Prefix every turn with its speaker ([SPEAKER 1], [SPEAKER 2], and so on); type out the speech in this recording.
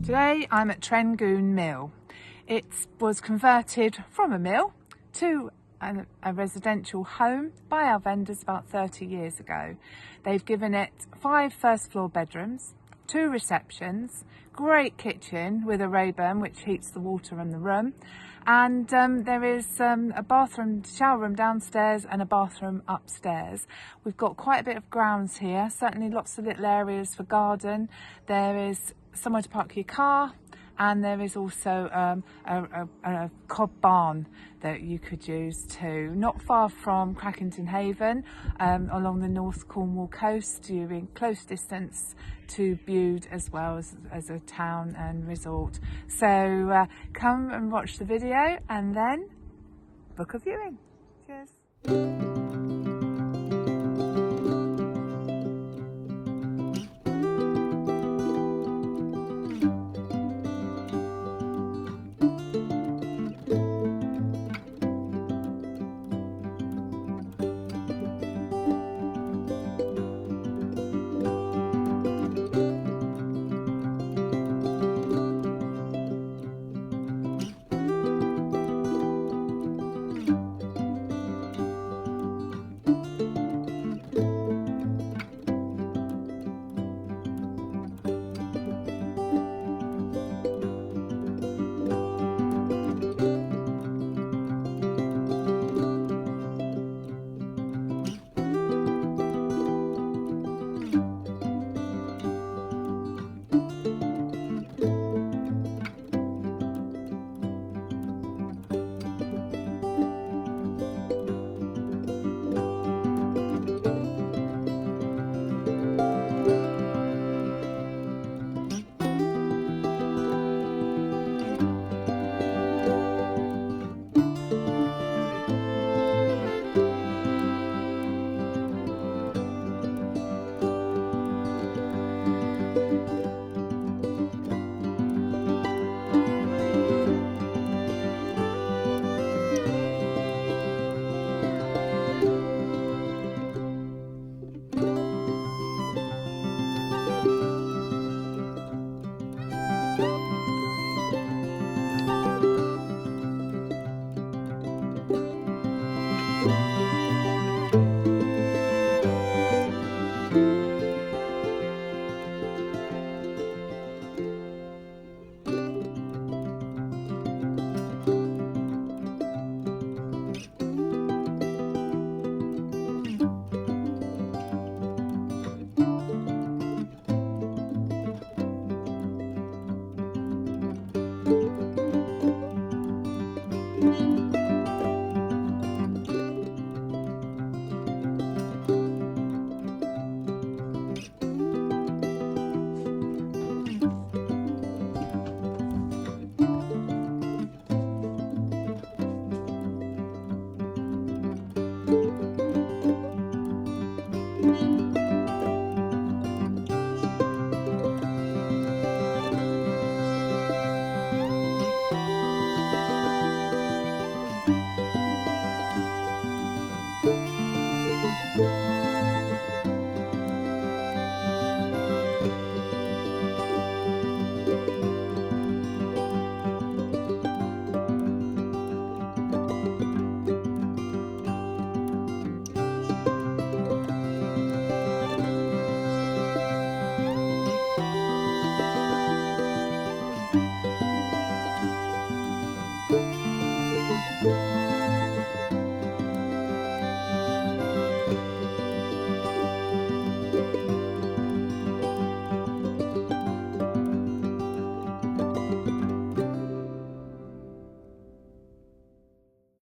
[SPEAKER 1] Today I'm at Trengune Mill. It was converted from a mill to a residential home by our vendors about 30 years ago. They've given it 5 first floor bedrooms, 2 receptions, great kitchen with a Rayburn which heats the water in the room, and there is a bathroom, shower room downstairs and a bathroom upstairs. We've got quite a bit of grounds here, certainly lots of little areas for garden. There is somewhere to park your car, and there is also a cob barn that you could use too. Not far from Crackington Haven, along the North Cornwall coast. You're in close distance to Bude as well as a town and resort. So come and watch the video and then book a viewing. Cheers.